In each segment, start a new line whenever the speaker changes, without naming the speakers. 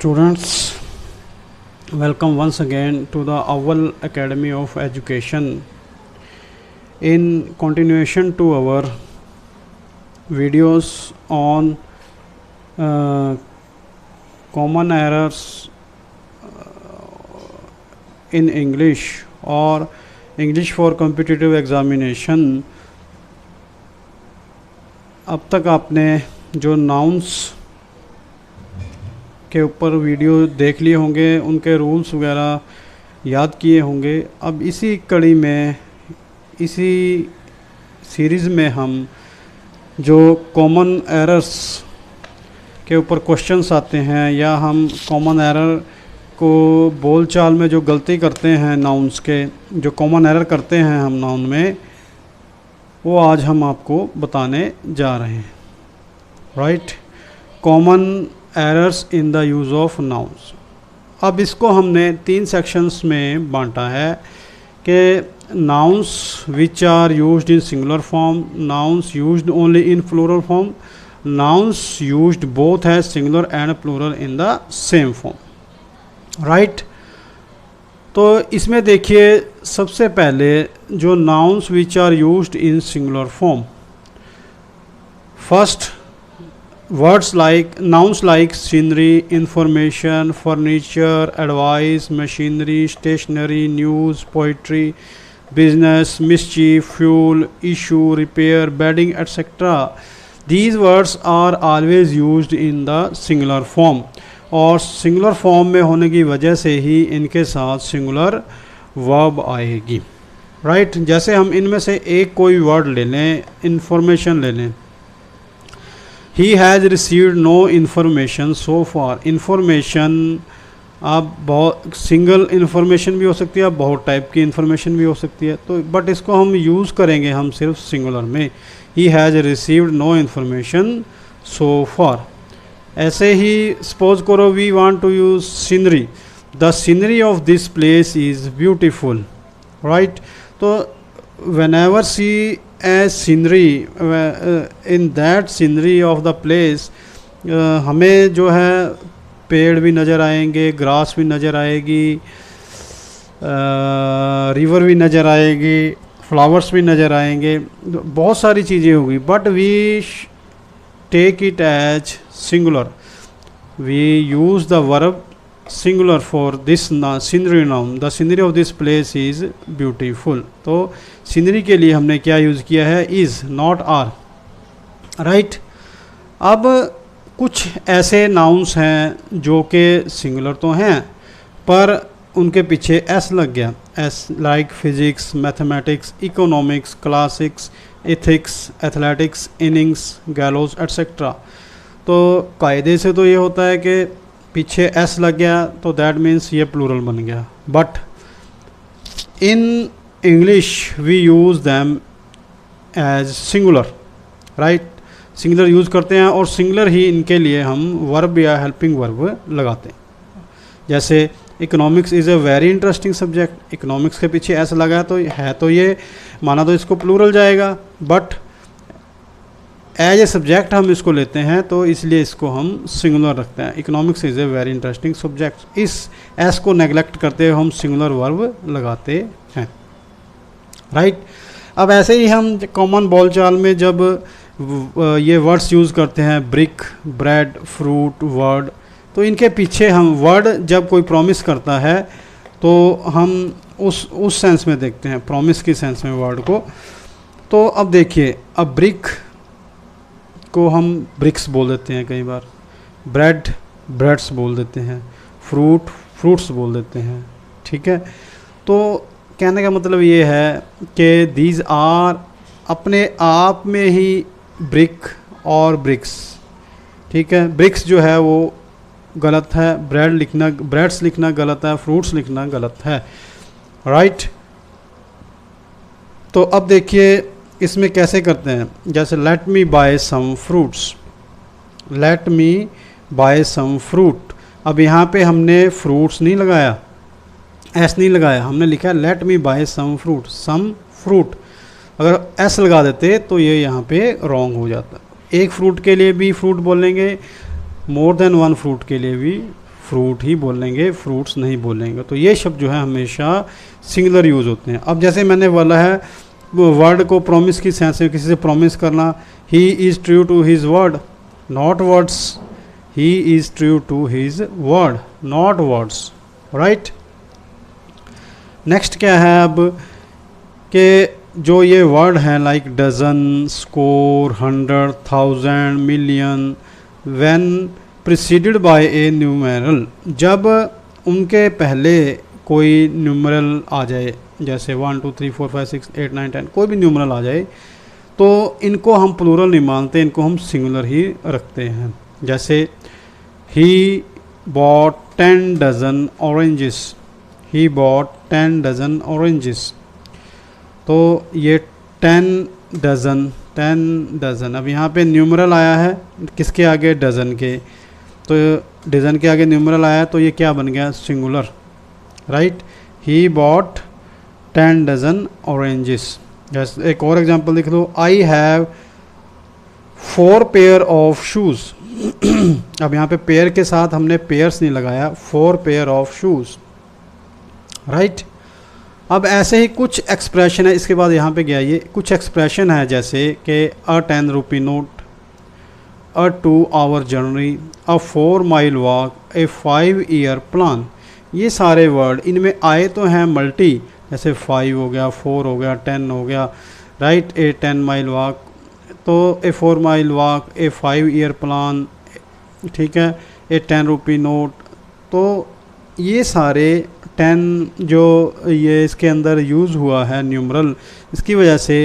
Students, welcome once again to the Owl Academy of Education. In continuation to our videos on common errors in English or English for competitive examination, अब तक आपने जो nouns के ऊपर video देख लिए होंगे, उनके रूल्स वगैरह याद किए होंगे। अब इसी कड़ी में, इसी सीरीज़ में हम जो कॉमन एरर्स के ऊपर क्वेश्चंस आते हैं या हम कॉमन एरर को बोलचाल में जो गलती करते हैं नाउन्स के, जो कॉमन एरर करते हैं हम नाउन में, वो आज हम आपको बताने जा रहे हैं। Right, common errors in the use of nouns. अब इसको हमने 3 सेक्शंस में बांटा है कि nouns which are used in singular form, nouns used only in plural form, nouns used both as singular and plural in the same form. Right, तो इसमें देखिए सबसे पहले जो nouns which are used in singular form, first words like nouns like scenery, information, furniture, advice, machinery, stationery, news, poetry, business, mischief, fuel, issue, repair, bedding, etc. These words are always used in the singular form, और singular form में होने की वजह से ही इनके साथ singular verb आएगी। Right, जैसे हम इनमें से एक कोई वर्ड ले लें, information ले लें। He has received no information so far. Information आप बहुत सिंगल इन्फॉर्मेशन भी हो सकती है, बहुत टाइप की इन्फॉर्मेशन भी हो सकती है, तो बट इसको हम यूज़ करेंगे हम सिर्फ सिंगुलर में। He has received no information so far। ऐसे ही सपोज करो we want to use scenery, the scenery of this place is beautiful. Right, तो whenever see as scenery, in that scenery of the place, हमें जो है पेड़ भी नज़र आएंगे, ग्रास भी नज़र आएगी, रिवर भी नज़र आएगी, फ्लावर्स भी नज़र आएंगे, बहुत सारी चीज़ें होगी, but we take it as singular, we use the verb singular for this scenery noun, the scenery of this place is beautiful। तो scenery के लिए हमने क्या यूज़ किया है, is not are। राइट, अब कुछ ऐसे nouns हैं जो कि singular तो हैं पर उनके पीछे s लग गया, s like physics, mathematics, economics, classics, ethics, athletics, innings, gallows, etc। तो कायदे से तो ये होता है कि पीछे एस लग गया तो दैट मीन्स ये प्लूरल बन गया, but in English we use them as singular. Right, singular use करते हैं और सिंगुलर ही इनके लिए हम वर्ब या हेल्पिंग वर्ब लगाते हैं। जैसे economics is a very interesting subject, economics के पीछे एस लगा तो ये माना तो इसको प्लूरल जाएगा, बट एज ए सब्जेक्ट हम इसको लेते हैं तो इसलिए इसको हम सिंगुलर रखते हैं। Economics is a very interesting subject, इस एस को नेगलेक्ट करते हुए हम सिंगुलर वर्ब लगाते हैं। राइट, अब ऐसे ही हम कॉमन बोलचाल में जब ये वर्ड्स यूज़ करते हैं, ब्रिक, ब्रेड, फ्रूट, वर्ड, तो इनके पीछे हम वर्ड जब कोई प्रॉमिस करता है तो हम उस सेंस में देखते हैं, प्रॉमिस की सेंस में वर्ड को। तो अब देखिए, अब ब्रिक को हम ब्रिक्स बोल देते हैं कई बार, ब्रेड ब्रेड्स बोल देते हैं, फ्रूट फ्रूट्स बोल देते हैं। ठीक है, तो कहने का मतलब ये है कि दीज आर अपने आप में ही ब्रिक और ब्रिक्स। ठीक है, ब्रिक्स जो है वो गलत है, ब्रेड्स लिखना गलत है, फ्रूट्स लिखना गलत है। राइट, तो अब देखिए इसमें कैसे करते हैं, जैसे let me buy some fruits, let me buy some fruit. अब यहाँ पे हमने फ्रूट्स नहीं लगाया, एस नहीं लगाया, हमने लिखा है let me buy some fruit, some fruit. अगर एस लगा देते तो ये यहाँ पे रॉन्ग हो जाता। एक फ्रूट के लिए भी फ्रूट बोलेंगे, मोर देन वन फ्रूट के लिए भी फ्रूट ही बोलेंगे, फ्रूट्स नहीं बोलेंगे। तो ये शब्द जो है हमेशा सिंगुलर यूज़ होते हैं। अब जैसे मैंने बोला है वर्ड को प्रॉमिस की सेंस में किसी से प्रॉमिस करना, he is true to his word, not words, he is true to his word, not words, right. Next क्या है अब कि जो ये वर्ड हैं like dozen, score, 100, 1000, million, when preceded by a numeral, जब उनके पहले कोई न्यूमरल आ जाए, जैसे 1 2 3 4 5 6 8 9 10 कोई भी न्यूमरल आ जाए, तो इनको हम प्लूरल नहीं मानते, इनको हम सिंगुलर ही रखते हैं। जैसे he bought 10 dozen oranges, he bought 10 dozen oranges. तो ये 10 डजन, अब यहाँ पे न्यूमरल आया है किसके आगे, डजन के, तो डजन के आगे न्यूमरल आया तो ये क्या बन गया, singular, right. He bought 10 dozen oranges. जैसे एक और एग्जांपल लिख लो, I have 4 pair of shoes. अब यहाँ पे पेयर के साथ हमने पेयर्स नहीं लगाया, 4 पेयर ऑफ शूज़, राइट। अब ऐसे ही कुछ एक्सप्रेशन है, इसके बाद यहाँ पे गया, ये कुछ एक्सप्रेशन है जैसे कि a 10 rupee note, a 2 hour journey, a 4 mile walk, a 5 year plan. ये सारे वर्ड इनमें आए तो हैं मल्टी, जैसे 5 हो गया, 4 हो गया, 10 हो गया, राइट। ए 10 माइल वॉक, तो ए 4 mile walk, a 5 year plan, ठीक है, ए 10 रुपी नोट। तो ये सारे 10 जो ये इसके अंदर यूज़ हुआ है न्यूमरल, इसकी वजह से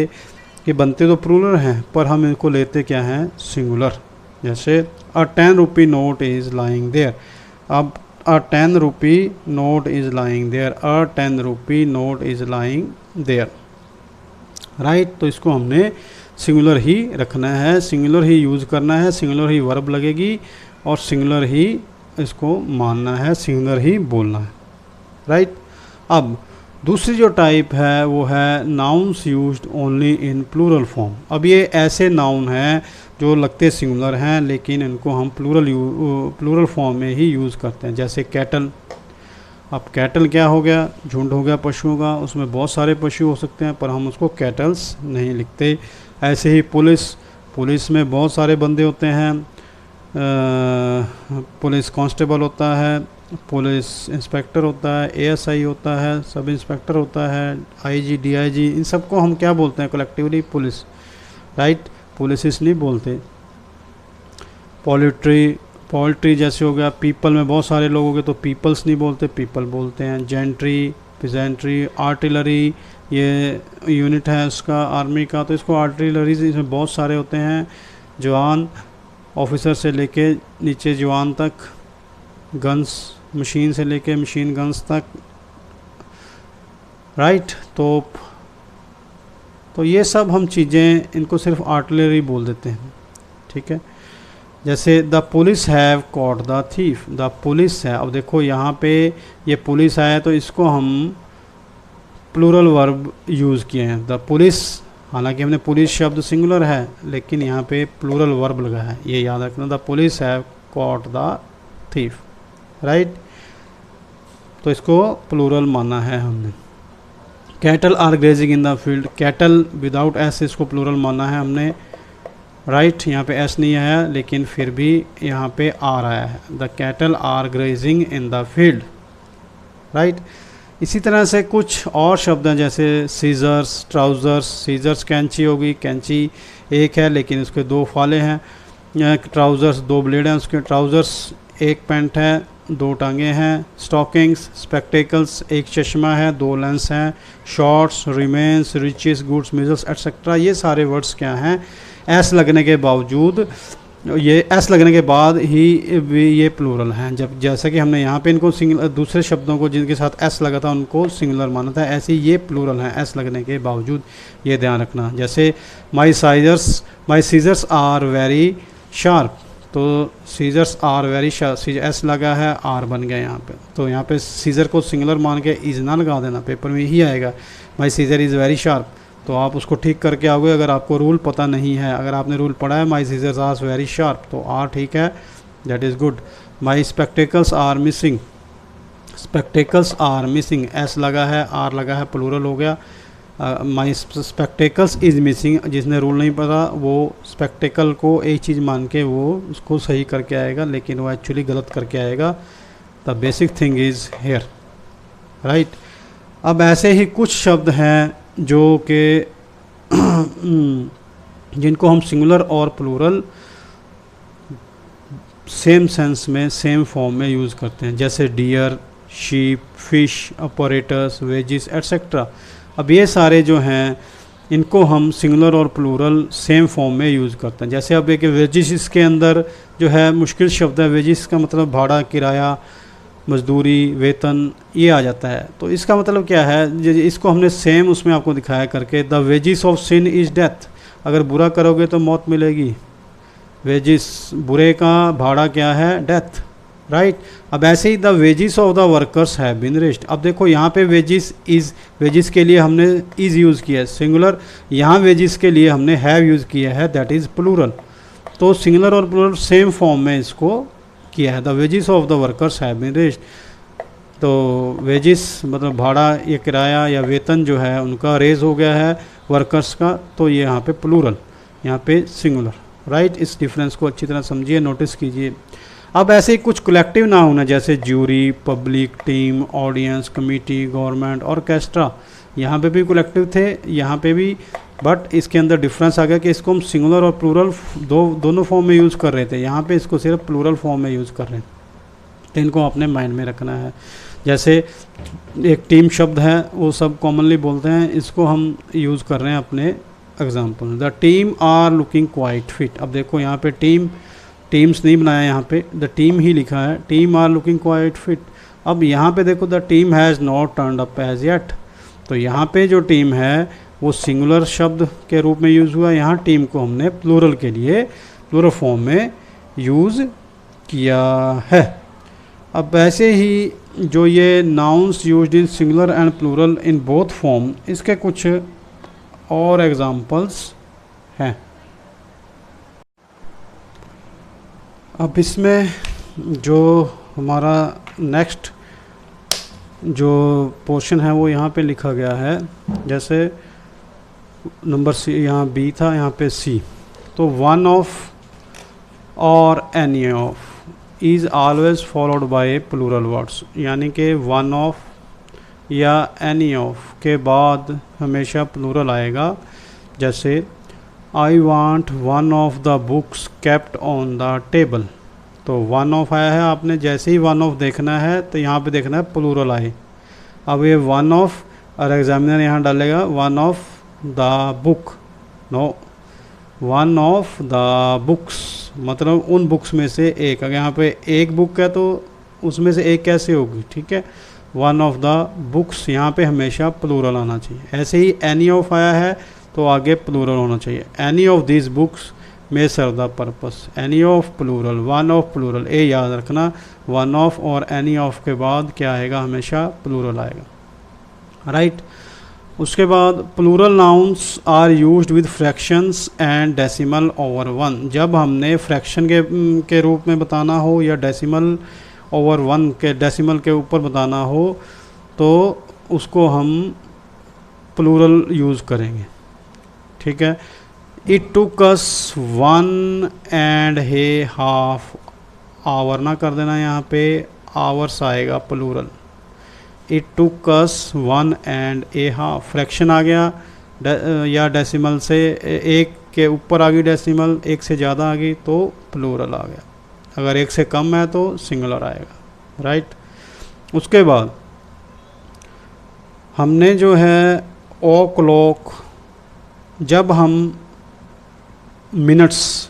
ये बनते तो प्लूरल हैं पर हम इनको लेते क्या हैं, सिंगुलर। जैसे a 10 rupee note is lying there, अब a 10 rupee note is lying there, a 10 rupee note is lying there, right. तो इसको हमने सिंगुलर ही रखना है, सिंगुलर ही यूज़ करना है, सिंगुलर ही वर्ब लगेगी और सिंगुलर ही इसको मानना है, सिंगुलर ही बोलना है, राइट। अब दूसरी जो टाइप है वो है nouns used only in plural form. अब ये ऐसे नाउन हैं जो लगते सिंगुलर हैं लेकिन इनको हम प्लूरल फॉर्म में ही यूज़ करते हैं। जैसे कैटल, अब कैटल क्या हो गया, झुंड हो गया पशुओं का, उसमें बहुत सारे पशु हो सकते हैं पर हम उसको कैटल्स नहीं लिखते। ऐसे ही पुलिस, पुलिस में बहुत सारे बंदे होते हैं, पुलिस कांस्टेबल होता है, पुलिस इंस्पेक्टर होता है, एएसआई होता है, सब इंस्पेक्टर होता है, आईजी, डीआईजी, इन सबको हम क्या बोलते हैं कलेक्टिवली, पुलिस, राइट। पुलिस नहीं बोलते। पोल्ट्री जैसे हो गया, पीपल में बहुत सारे लोग हो गए तो पीपल्स नहीं बोलते, पीपल बोलते हैं। जेंट्री, पिजेंट्री, आर्टिलरी, ये यूनिट है उसका आर्मी का, तो इसको आर्टिलरी, इसमें बहुत सारे होते हैं, जवान, ऑफिसर से लेके नीचे जवान तक, गन्स, मशीन से लेके मशीन गन्स तक, राइट। तो ये सब हम चीज़ें इनको सिर्फ आर्टिलरी बोल देते हैं, ठीक है। जैसे the police have caught the thief, the police है, अब देखो यहाँ पे ये पुलिस आया तो इसको हम प्लूरल वर्ब यूज़ किए हैं, द पुलिस। हालांकि हमने पुलिस शब्द सिंगुलर है लेकिन यहाँ पे प्लूरल वर्ब लगा है, ये याद रखना, the police have caught the thief, right. तो इसको प्लूरल माना है हमने। Cattle are grazing in the field, cattle without S इसको प्लूरल माना है हमने, राइट। यहाँ पे एस नहीं आया लेकिन फिर भी यहाँ पे आर आया है, the cattle are grazing in the field, right. इसी तरह से कुछ और शब्द हैं जैसे सीजर्स, ट्राउज़र्स, सीजर्स कैंची होगी, कैंची एक है लेकिन उसके 2 फाले हैं, ट्राउज़र्स 2 ब्लेड हैं उसके, ट्राउज़र्स एक पैंट है, 2 टांगे हैं। स्टॉकिंग्स, स्पेक्टेकल्स, एक चश्मा है, 2 लेंस हैं। Shorts, remains, riches, goods, measles et cetera, ये सारे वर्ड्स क्या हैं, एस लगने के बावजूद, ये एस लगने के बाद ही ये प्लूरल हैं। जब जैसा कि हमने यहाँ पे इनको सिंगल, दूसरे शब्दों को जिनके साथ एस लगा था उनको सिंगुलर माना था, ऐसे ही ये प्लूरल हैं एस लगने के बावजूद, ये ध्यान रखना। जैसे my scissors are very sharp, तो scissors are very sharp, S लगा है, आर बन गया यहाँ पे, तो यहाँ पे सीजर को सिंगुलर मान के इज़ ना लगा देना, पेपर में ही आएगा माई सीजर इज़ वेरी शार्प, तो आप उसको ठीक करके आओगे। अगर आपको रूल पता नहीं है, अगर आपने रूल पढ़ा है my scissors are very sharp, तो आर ठीक है, that is good. My spectacles are missing, spectacles are missing, S लगा है, आर लगा है, प्लूरल हो गया। माई स्पेक्टिकल्स इज़ मिसिंग, जिसने रूल नहीं पता वो स्पेक्टिकल को एक चीज़ मान के वो उसको सही करके आएगा, लेकिन वो एक्चुअली गलत करके आएगा। The basic thing is here, right. अब ऐसे ही कुछ शब्द हैं जो कि जिनको हम सिंगुलर और प्लूरल सेम सेंस में, सेम फॉर्म में यूज़ करते हैं, जैसे deer, sheep, fish, operators, wages et cetera. अब ये सारे जो हैं इनको हम सिंगुलर और प्लूरल सेम फॉर्म में यूज़ करते हैं। जैसे अब एक वेजिस, इसके अंदर जो है मुश्किल शब्द है, वेजिस का मतलब भाड़ा, किराया, मजदूरी, वेतन, ये आ जाता है। तो इसका मतलब क्या है, इसको हमने सेम उसमें आपको दिखाया करके, the wages of sin is death, अगर बुरा करोगे तो मौत मिलेगी। वेजिस, बुरे का भाड़ा क्या है, डेथ, राइट। अब ऐसे ही the wages of the workers have been raised. अब देखो यहाँ पे वेजिस इज़, वेजिस के लिए हमने इज़ यूज़ किया है सिंगुलर, यहाँ वेजिस के लिए हमने हैव यूज़ किया है, दैट इज़ प्लूरल। तो सिंगुलर और प्लूरल सेम फॉर्म में इसको किया है। The wages of the workers have been raised, तो वेजिस मतलब भाड़ा या किराया या वेतन जो है उनका रेज हो गया है वर्कर्स का, तो ये यहाँ पे प्लूरल, यहाँ पे सिंगुलर, राइट। इस डिफरेंस को अच्छी तरह समझिए, नोटिस कीजिए। अब ऐसे ही कुछ कलेक्टिव नाउन है, जैसे jury, public, team, audience, committee, government, orchestra. यहाँ पे भी कलेक्टिव थे, यहाँ पे भी, बट इसके अंदर डिफरेंस आ गया कि इसको हम सिंगुलर और प्लूरल दोनों फॉर्म में यूज़ कर रहे थे, यहाँ पे इसको सिर्फ प्लूरल फॉर्म में यूज़ कर रहे हैं। तो इनको अपने माइंड में रखना है। जैसे एक टीम शब्द है, वो सब कॉमनली बोलते हैं, इसको हम यूज़ कर रहे हैं अपने example. The team are looking quite fit. अब देखो यहाँ पे टीम, टीम्स नहीं बनाया, यहाँ पे द टीम ही लिखा है, team are looking quite fit. अब यहाँ पे देखो the team has not turned up as yet, तो यहाँ पे जो टीम है वो सिंगुलर शब्द के रूप में यूज़ हुआ, यहाँ टीम को हमने प्लूरल के लिए प्लूरल फॉर्म में यूज़ किया है। अब ऐसे ही जो ये nouns used in singular and plural in both form, इसके कुछ और एग्जांपल्स हैं। अब इसमें जो हमारा नेक्स्ट जो पोर्शन है वो यहाँ पे लिखा गया है, जैसे नंबर सी, यहाँ बी था, यहाँ पे सी। तो वन ऑफ और any of is always followed by plural words, यानी कि वन ऑफ या एनी ऑफ के बाद हमेशा प्लूरल आएगा। जैसे I want one of the books kept on the table, तो वन ऑफ आया है, आपने जैसे ही वन ऑफ देखना है तो यहाँ पे देखना है प्लूरल आए। अब ये वन ऑफ, और एग्जामिनर यहाँ डालेगा one of the book, no, one of the books मतलब उन बुक्स में से एक। अगर यहाँ पे एक बुक है तो उसमें से एक कैसे होगी, ठीक है। वन ऑफ द बुक्स, यहाँ पे हमेशा प्लूरल आना चाहिए। ऐसे ही एनी ऑफ आया है तो आगे प्लूरल होना चाहिए। एनी ऑफ दिस बुक्स में serve the purpose, any of plural, one of plural, ये याद रखना। वन ऑफ और एनी ऑफ के बाद क्या आएगा, हमेशा प्लूरल आएगा, राइट। उसके बाद plural nouns are used with fractions and decimal over one. जब हमने फ्रैक्शन के रूप में बताना हो या डेसिमल ओवर वन के, डेसिमल के ऊपर बताना हो, तो उसको हम प्लूरल यूज़ करेंगे, ठीक है। इट टुक अस 1.5 आवर ना कर देना, यहाँ पे आवर्स आएगा plural. It took us 1.5, fraction आ गया या डेसिमल से एक के ऊपर आ गई डेसिमल, एक से ज़्यादा आ गई तो प्लूरल आ गया। अगर एक से कम है तो सिंगुलर आएगा, राइट। उसके बाद हमने जो है ओ क्लॉक, जब हम मिनट्स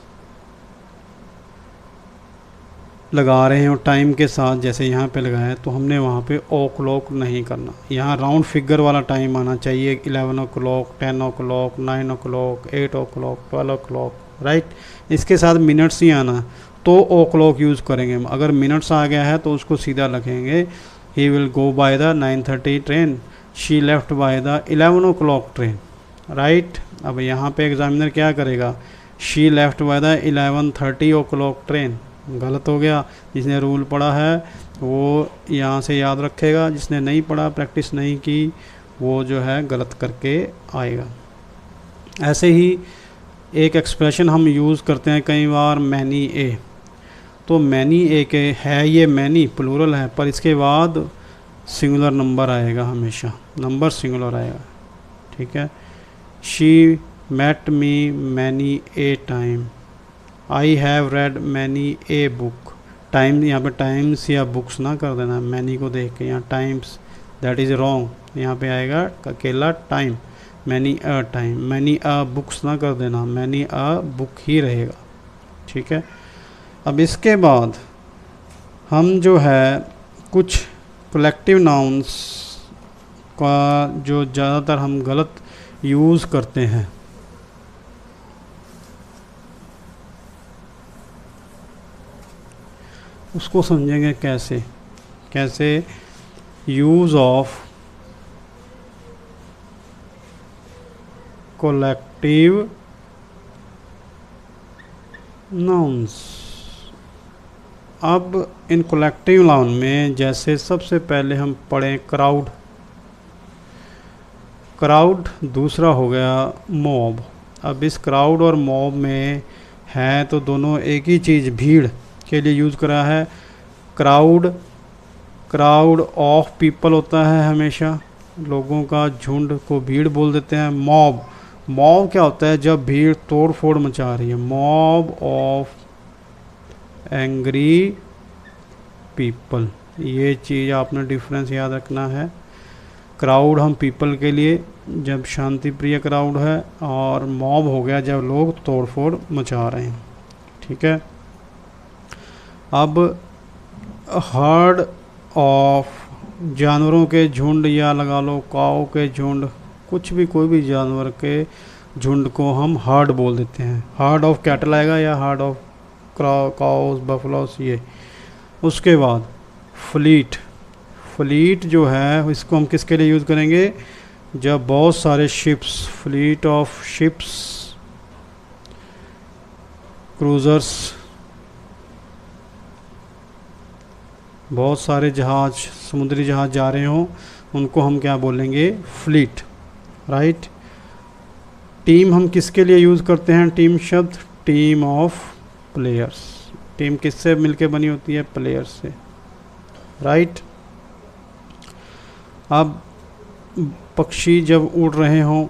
लगा रहे हैं और टाइम के साथ, जैसे यहाँ पे लगाया तो हमने वहाँ पे ओ क्लॉक नहीं करना। यहाँ राउंड फिगर वाला टाइम आना चाहिए, 11 o'clock, 10 o'clock, 9 o'clock, 8 o'clock, 12 o'clock, right. इसके साथ मिनट्स ही आना, तो ओ क्लॉक यूज़ करेंगे हम। अगर मिनट्स आ गया है तो उसको सीधा लिखेंगे, he will go by the 9:30 train, she left by the 11 o'clock train, right. अब यहाँ पे एग्जामिनर क्या करेगा, she left by the 11:30 o'clock train, गलत हो गया। जिसने रूल पढ़ा है वो यहाँ से याद रखेगा, जिसने नहीं पढ़ा, प्रैक्टिस नहीं की, वो जो है गलत करके आएगा। ऐसे ही एक एक्सप्रेशन हम यूज़ करते हैं कई बार, मैनी ए। तो मैनी ए के है, ये मैनी प्लूरल है, पर इसके बाद सिंगुलर नंबर आएगा, हमेशा नंबर सिंगुलर आएगा, ठीक है। She met me many a time, I have read many a book. Time यहाँ पे टाइम्स या बुक्स ना कर देना, मैनी को देख के, यहाँ टाइम्स दैट इज़ रॉन्ग, यहाँ पे आएगा अकेला time, many a time, many a books ना कर देना, मैनी अ बुक ही रहेगा, ठीक है। अब इसके बाद हम जो है कुछ कलेक्टिव नाउन्स का जो ज़्यादातर हम गलत यूज़ करते हैं, उसको समझेंगे कैसे। कैसे यूज़ ऑफ कलेक्टिव नाउन्स। अब इन कलेक्टिव नाउन में जैसे सबसे पहले हम पढ़ें क्राउड। क्राउड दूसरा हो गया मॉब। अब इस क्राउड और मॉब में है तो दोनों एक ही चीज़, भीड़ के लिए यूज़ करा है। क्राउड, क्राउड ऑफ पीपल होता है, हमेशा लोगों का झुंड को भीड़ बोल देते हैं। मॉब, मॉब क्या होता है, जब भीड़ तोड़ फोड़ मचा रही है। मॉब ऑफ एंग्री पीपल, ये चीज़ आपने डिफरेंस याद रखना है। क्राउड हम पीपल के लिए जब शांति प्रिय क्राउड है, और मॉब हो गया जब लोग तोड़ फोड़ मचा रहे हैं, ठीक है। अब हर्ड ऑफ, जानवरों के झुंड, या लगा लो काऊ के झुंड, कुछ भी कोई भी जानवर के झुंड को हम हर्ड बोल देते हैं। हर्ड ऑफ कैटल आएगा या हर्ड ऑफ काउस बफलोस, ये। उसके बाद फ्लीट। फ्लीट जो है इसको हम किसके लिए यूज़ करेंगे, जब बहुत सारे ships, fleet of ships, cruisers, बहुत सारे जहाज, समुद्री जहाज जा रहे हों, उनको हम क्या बोलेंगे, फ्लीट, राइट। टीम हम किसके लिए यूज़ करते हैं, टीम शब्द, टीम ऑफ प्लेयर्स। टीम किससे मिलके बनी होती है, प्लेयर्स से, राइट। अब पक्षी जब उड़ रहे हों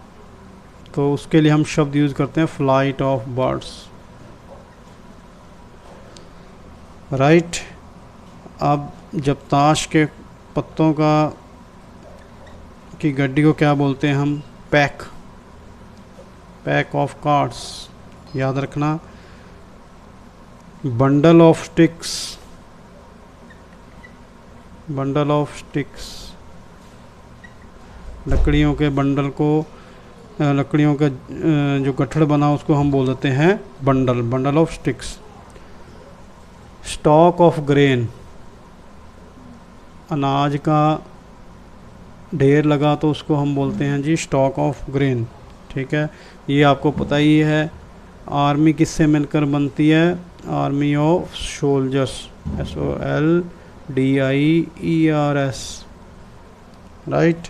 तो उसके लिए हम शब्द यूज़ करते हैं, फ्लाइट ऑफ बर्ड्स, राइट। अब जब ताश के पत्तों का की गड्डी को क्या बोलते हैं हम, पैक, पैक ऑफ कार्ड्स, याद रखना। Bundle of sticks, bundle of sticks, लकड़ियों के बंडल को, लकड़ियों का जो गट्ठड़ बना उसको हम बोल देते हैं bundle, bundle of sticks. Stock of grain, अनाज का ढेर लगा तो उसको हम बोलते हैं जी स्टॉक ऑफ ग्रेन, ठीक है। ये आपको पता ही है। आर्मी किससे मिलकर बनती है, army of soldiers, SOLDIERS, right.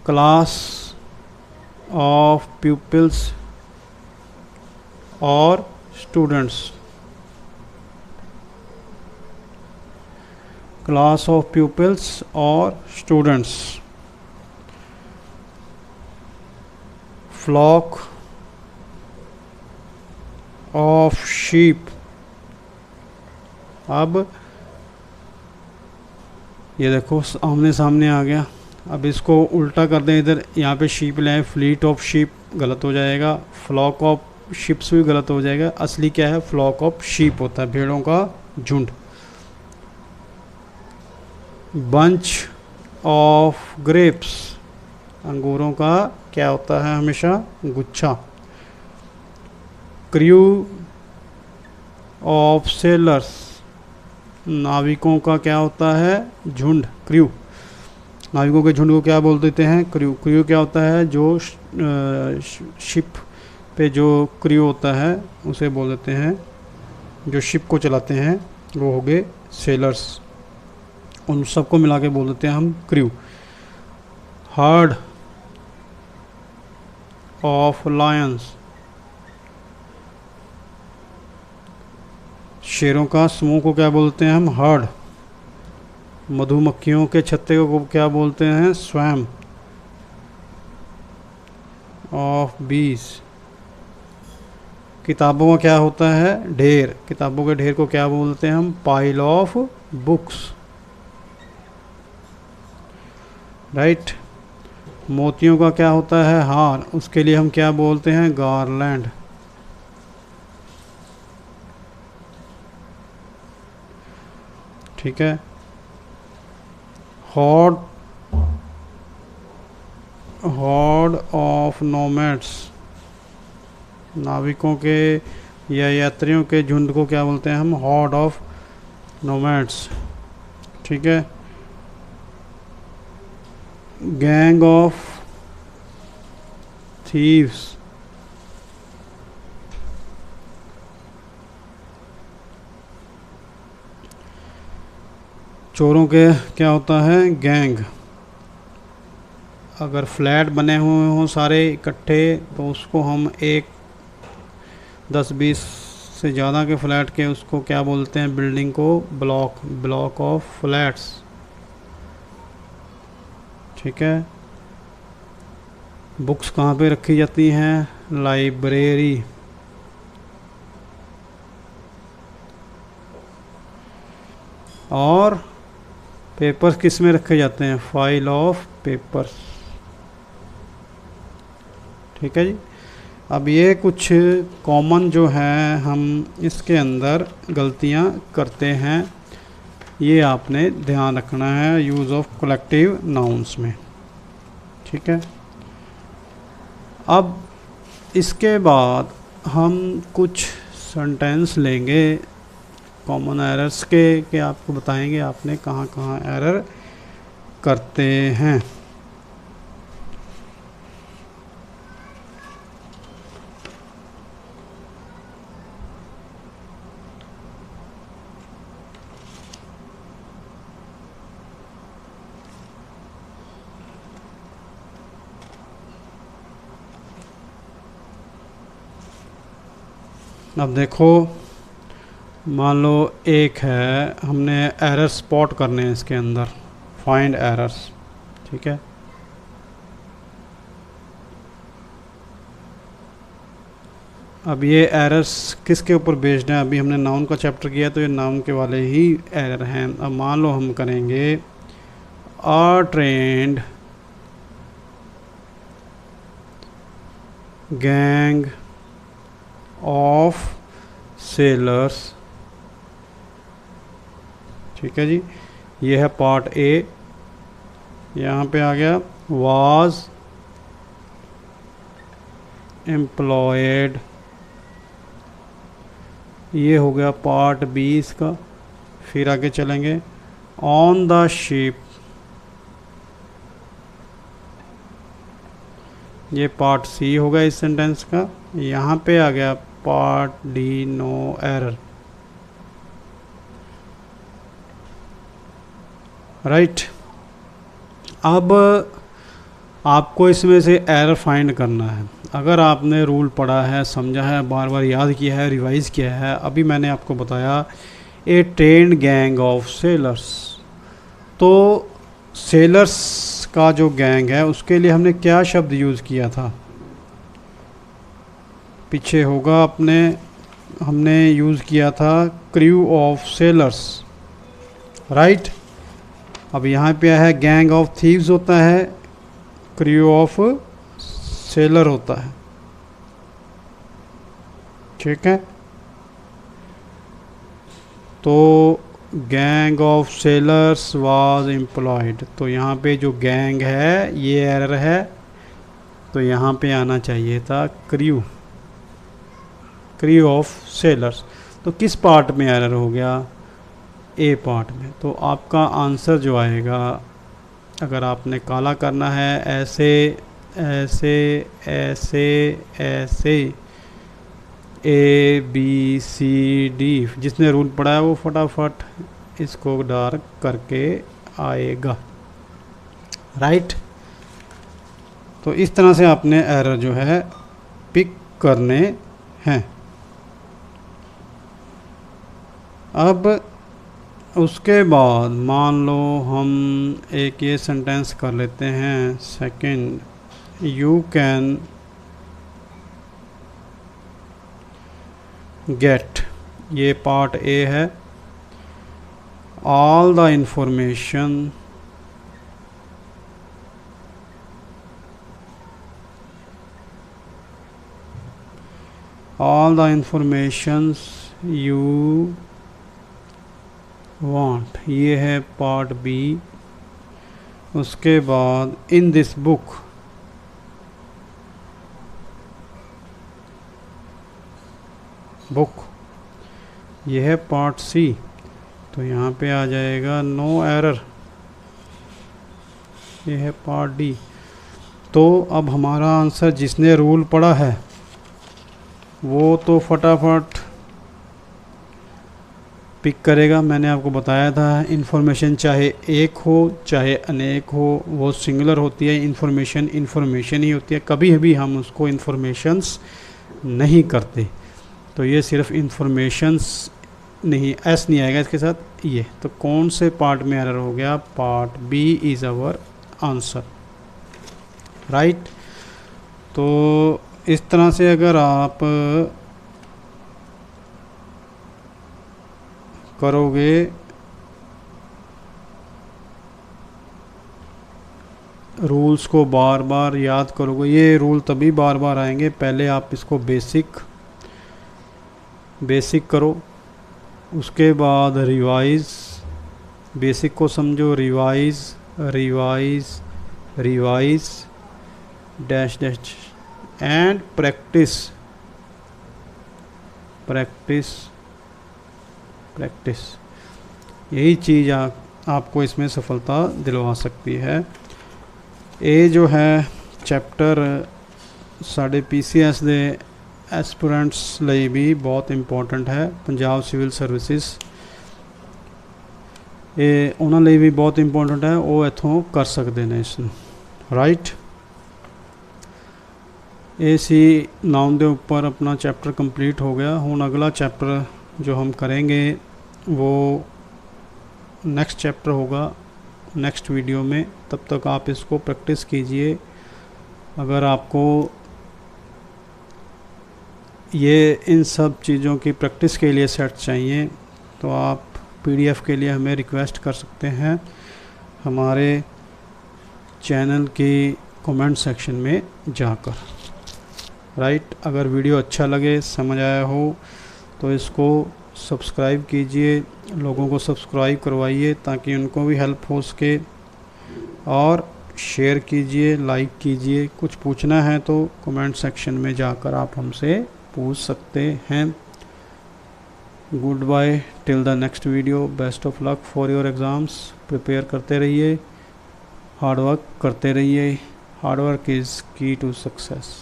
Class of pupils और स्टूडेंट्स, क्लास ऑफ pupils और स्टूडेंट्स। Flock of sheep. अब ये देखो आमने सामने आ गया, अब इसको उल्टा कर दें, इधर यहाँ पे शीप ले आए, फ्लीट ऑफ शीप गलत हो जाएगा, फ्लॉक ऑफ शिप्स भी गलत हो जाएगा। असली क्या है, फ्लॉक ऑफ शीप होता है, भेड़ों का झुंड। बंच ऑफ ग्रेप्स, अंगूरों का क्या होता है, हमेशा गुच्छा। क्रू ऑफ सेलर्स, नाविकों का क्या होता है, झुंड, क्रू। नाविकों के झुंड को क्या बोल देते हैं, क्रू। क्रू क्या होता है, जो शिप पे जो क्रू होता है उसे बोल देते हैं जो शिप को चलाते हैं वो हो गए सेलर्स, उन सबको मिला के बोल देते हैं हम क्रू। हर्ड ऑफ लायंस, शेरों का समूह को क्या बोलते हैं हम? हर्ड। मधुमक्खियों के छत्ते को क्या बोलते हैं? स्वैम ऑफ बीज। किताबों का क्या होता है? ढेर। किताबों के ढेर को क्या बोलते हैं हम? Pile of books, right. मोतियों का क्या होता है? हार, उसके लिए हम क्या बोलते हैं? गारलैंड। ठीक है। हॉर्ड ऑफ नोमैड्स, नाविकों के या यात्रियों के झुंड को क्या बोलते हैं हम? हॉर्ड ऑफ नोमैड्स। ठीक है। गैंग ऑफ थीव्स, चोरों के क्या होता है? गैंग। अगर फ्लैट बने हुए हों सारे इकट्ठे तो उसको हम एक 10-20 से ज़्यादा के फ्लैट के उसको क्या बोलते हैं? बिल्डिंग को ब्लॉक ऑफ फ्लैट्स। ठीक है। बुक्स कहाँ पे रखी जाती हैं? लाइब्रेरी। और पेपर्स किस में रखे जाते हैं? File of papers. ठीक है जी। अब ये कुछ कॉमन जो है हम इसके अंदर गलतियां करते हैं, ये आपने ध्यान रखना है यूज़ ऑफ कलेक्टिव नाउन्स में। ठीक है। अब इसके बाद हम कुछ सेंटेंस लेंगे कॉमन एरर्स के आपको बताएंगे आपने कहाँ कहाँ एरर करते हैं। अब देखो, मान लो एक है, हमने एरर स्पॉट करने हैं इसके अंदर, फाइंड एरर्स। ठीक है। अब ये एरर्स किसके ऊपर बेस्ड हैं? अभी हमने नाउन का चैप्टर किया तो ये नाउन के वाले ही एरर हैं। अब मान लो हम करेंगे are trained gang of sailors. ठीक है जी। ये है पार्ट ए। यहाँ पे आ गया वाज एम्प्लॉयड, ये हो गया पार्ट बी इसका। फिर आगे चलेंगे ऑन द शिप, ये पार्ट सी होगा इस सेंटेंस का। यहाँ पे आ गया part D no error, right. अब आपको इसमें से एरर फाइंड करना है। अगर आपने रूल पढ़ा है, समझा है, बार बार याद किया है, रिवाइज किया है, अभी मैंने आपको बताया ए ट्रेंड गैंग ऑफ सेलर्स, तो सेलर्स का जो गैंग है उसके लिए हमने क्या शब्द यूज़ किया था? पीछे होगा अपने, हमने यूज़ किया था क्रू ऑफ सेलर्स, राइट। अब यहाँ पे है गैंग ऑफ थीव्स होता है, क्रू ऑफ सेलर होता है। ठीक है। तो gang of sellers was employed, तो यहाँ पे जो गैंग है ये एरर है, तो यहाँ पे आना चाहिए था क्रू ऑफ सेलर्स। तो किस पार्ट में एरर हो गया? ए पार्ट में। तो आपका आंसर जो आएगा, अगर आपने काला करना है, ऐसे ऐसे ऐसे ऐसे, ABCD, जिसने रूल पढ़ा है वो फटाफट इसको डार्क करके आएगा, राइट। तो इस तरह से आपने एरर जो है पिक करने हैं। अब उसके बाद मान लो हम एक ये सेंटेंस कर लेते हैं, सेकंड, यू कैन गेट, ये पार्ट ए है, all the information you want, ये है पार्ट बी। उसके बाद इन दिस बुक, ये है पार्ट सी। तो यहाँ पे आ जाएगा नो एरर, ये है पार्ट डी। तो अब हमारा आंसर जिसने रूल पढ़ा है वो तो फटाफट पिक करेगा। मैंने आपको बताया था इन्फॉर्मेशन चाहे एक हो चाहे अनेक हो, वो सिंगुलर होती है। इन्फॉर्मेशन ही होती है, कभी भी हम उसको इन्फॉर्मेशंस नहीं करते। तो ये सिर्फ इन्फॉर्मेशंस नहीं, एस नहीं आएगा इसके साथ ये। तो कौन से पार्ट में एरर हो गया? Part B is our answer, right. तो इस तरह से अगर आप करोगे रूल्स को बार बार याद करोगे, ये रूल तभी बार बार आएंगे, पहले आप इसको बेसिक करो, उसके बाद रिवाइज, बेसिक को समझो, revise dash dash and practice. यही चीज़ आपको इसमें सफलता दिलवा सकती है। ये जो है चैप्टर साढ़े PCS दे एस्पिरेंट्स ਲਈ भी बहुत इंपॉर्टेंट है। पंजाब सिविल सर्विसेज ये उन्होंने ਲਈ भी बहुत इंपॉर्टेंट है, वो इतों कर सकते हैं इसमें, राइट। ये सी नाउन के ऊपर अपना चैप्टर कंप्लीट हो गया। हुण अगला चैप्टर जो हम करेंगे वो नेक्स्ट चैप्टर होगा नेक्स्ट वीडियो में। तब तक आप इसको प्रैक्टिस कीजिए। अगर आपको ये इन सब चीज़ों की प्रैक्टिस के लिए सेट चाहिए तो आप PDF के लिए हमें रिक्वेस्ट कर सकते हैं हमारे चैनल की कमेंट सेक्शन में जाकर, राइट। अगर वीडियो अच्छा लगे, समझ आया हो तो इसको सब्सक्राइब कीजिए, लोगों को सब्सक्राइब करवाइए ताकि उनको भी हेल्प हो सके, और शेयर कीजिए, लाइक कीजिए। कुछ पूछना है तो कमेंट सेक्शन में जाकर आप हमसे पूछ सकते हैं। Goodbye till the next video. Best of luck for your exams. Prepare करते रहिए, हार्ड वर्क करते रहिए। Hard work is key to success.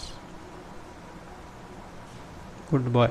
Good bye.